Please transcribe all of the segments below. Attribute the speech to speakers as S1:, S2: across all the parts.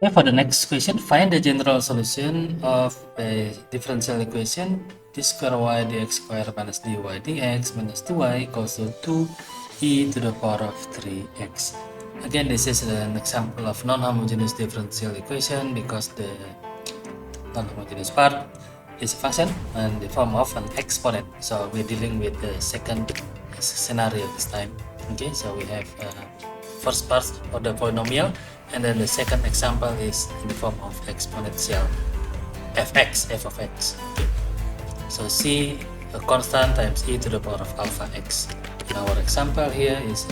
S1: Okay, for the next question, find the general solution of a differential equation d square y dx square minus dy dx minus 2y equals to 2e to the power of 3x. Again, this is an example of non-homogeneous differential equation because the non-homogeneous part is a function in the form of an exponent. So we're dealing with the second scenario this time. Okay, so we have first part of the polynomial, and then the second example is in the form of exponential fx, f of x. Okay, so c a constant times e to the power of alpha x. In our example here is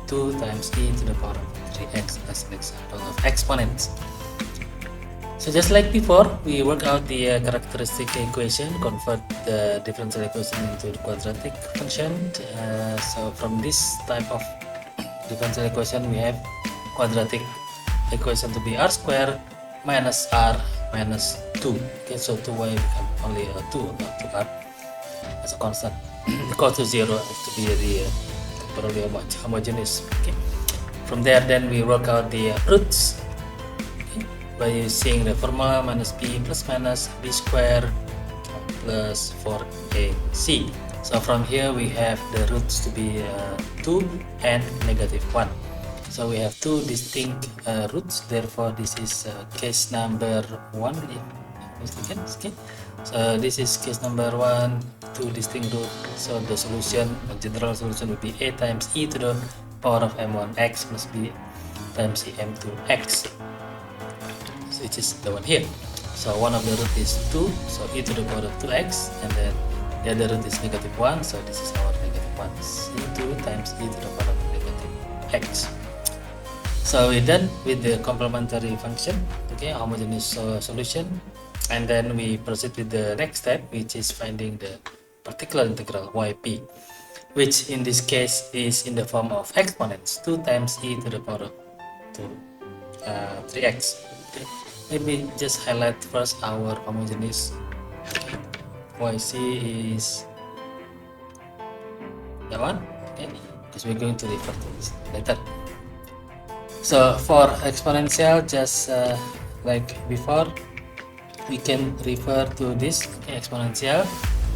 S1: 2 times e to the power of 3x as an example of exponents. So just like before, we work out the characteristic equation, convert the differential equation into the quadratic function. So from this type of differential equation, we have quadratic equation to be r square minus r minus 2. Okay, so 2y become only 2, not 2r as a constant equal to 0 to be the temporally homogeneous. Okay. From there, then we work out the roots by using the formula minus b plus minus b square plus 4ac. So from here we have the roots to be 2 and negative 1. So we have two distinct roots, therefore this is case number 1 if I'm mistaken. Okay. So this is case number 1, two distinct roots. So the solution, the general solution would be a times e to the power of m1x plus b times em2x, which is the one here. So one of the root is 2, so e to the power of 2x, and then the other root is negative 1, so this is our negative 1, c2 times e to the power of negative x. So we're done with the complementary function, okay, homogeneous solution, and then we proceed with the next step, which is finding the particular integral yp, which in this case is in the form of exponents, 2 times e to the power of 3x. Okay. Let me just highlight first our homogeneous. Yc is that one, okay, because we're going to refer to this later. So for exponential, just like before, we can refer to this, okay, exponential.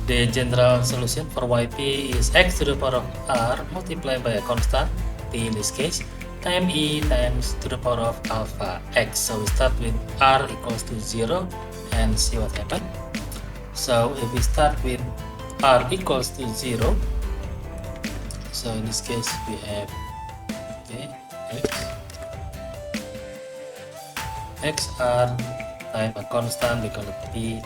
S1: The general solution for yp is x to the power of r multiplied by a constant, p in this case, times e times to the power of alpha x. So we start with r equals to 0 and see what happens. So if we start with r equals to 0, so in this case we have, okay, xr times a constant because of p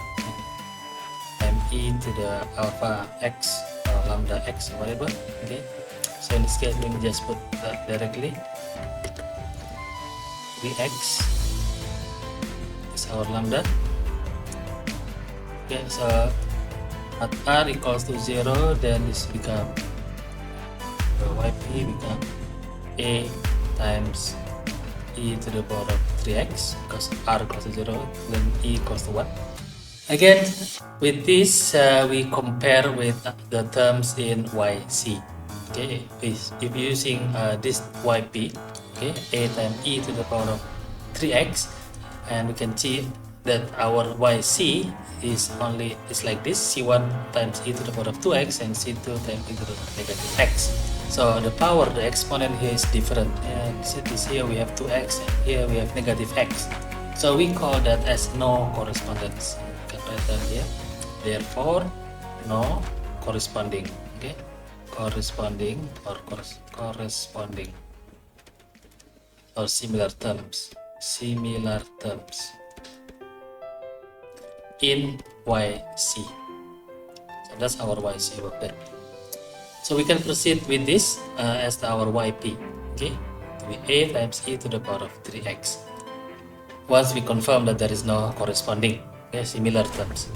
S1: times e to the alpha x or lambda x or whatever. Okay, so in this case let me just put that directly. Vx is our lambda. Okay, so at r equals to 0, then this become yp become a times e to the power of 3x because r equals to 0, then e equals to 1. Again, with this we compare with the terms in yc. Okay, if using this yp, okay, a times e to the power of 3x, and we can see that our yc is like this, c1 times e to the power of 2x and c2 times e to the negative x. So the power, the exponent here is different, and this here we have 2x and here we have negative x. So we call that as no correspondence. You can write down here, therefore no corresponding. Okay, corresponding or corresponding or similar terms in yc. So that's our yc over there. So we can proceed with this as our yp, okay, to be a times e to the power of 3x. Once we confirm that there is no corresponding, okay, similar terms,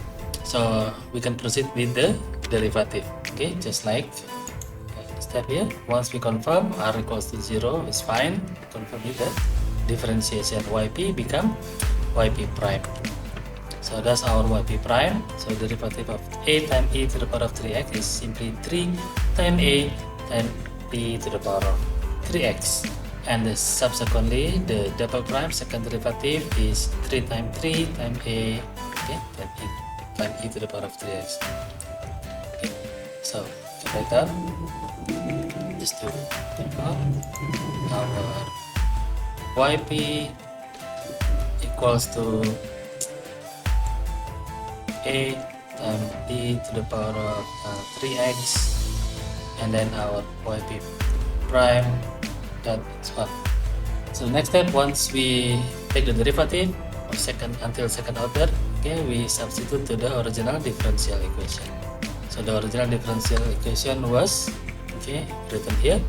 S1: so we can proceed with the derivative, okay, just like step here. Once we confirm r equals to 0 is fine, confirm with the differentiation, yp become yp prime. So that's our yp prime. So the derivative of a times e to the power of 3x is simply 3 times a times p to the power of 3x. and subsequently the double prime second derivative is 3 times 3 times a, okay, then times e to the power of 3x. Okay, so write down just to our yp equals to a times e to the power of 3x, and then our yp prime that's 1. So next step, once we take the derivative of until second order, okay, we substitute to the original differential equation. So the original differential equation was, okay, written here,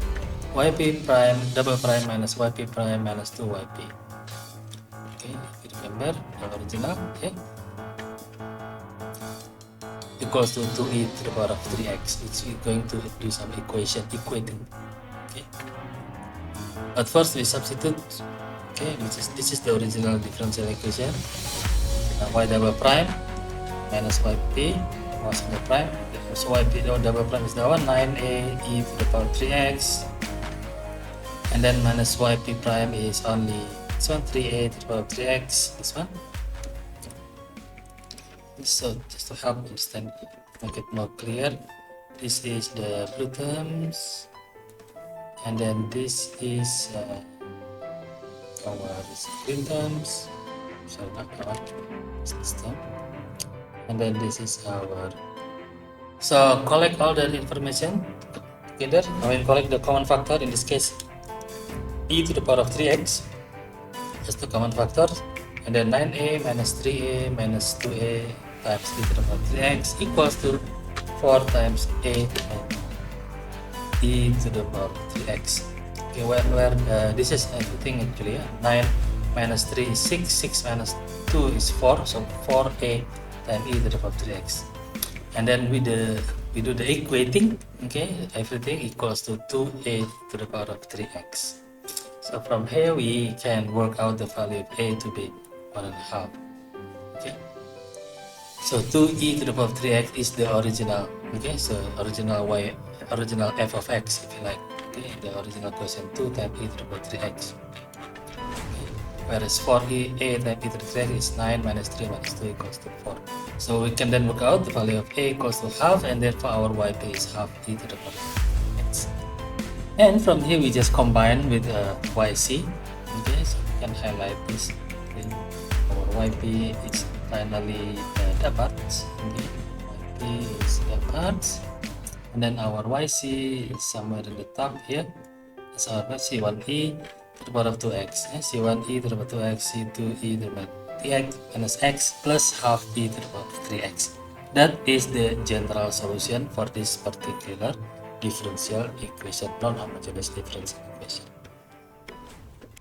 S1: yp prime double prime minus yp prime minus 2yp. Okay, if you remember the original, okay, equals to 2e to the power of 3x. It's going to do some equating. Okay. But first we substitute, okay, this is the original differential equation. Y double prime minus yp was the prime, so yp double prime is the one, 9a e to the power 3x, and then minus yp prime is only this one, 3a to the power 3x, this one. So just to help understand, make it more clear, this is the blue terms, and then this is our green terms, sorry, not our system, and then this is our. So collect all that information together. I mean, collect the common factor, in this case e to the power of 3x, just the common factor, and then 9a minus 3a minus 2a times e to the power of 3x equals to 4 times a times e to the power of 3x. Okay, where this is everything actually. 9 minus 3 is 6, 6 minus 2 is 4, so 4a times e to the power of 3x. And then we do the equating, okay, everything equals to 2a to the power of 3x. So from here we can work out the value of a to be 1.5. Okay. So 2e to the power of 3x is the original, okay, so original f of x, if you like, okay, the original question 2 times e to the power of 3x. Okay. Whereas 4a times e to the 3x is 9 minus 3 minus 2 equals to 4. So we can then work out the value of a equals to half, and therefore our yp is half e to the power of x. And from here we just combine with yc, okay, so we can highlight this. Then our yp is finally dapat, okay, yp is dapat, and then our yc is somewhere in the top here. So our c1e to the power of 2x, c1e to the power of 2x, c2e to the power of 3x minus x plus half e to the power of 3x. That is the general solution for this particular differential equation, non-homogeneous differential equation.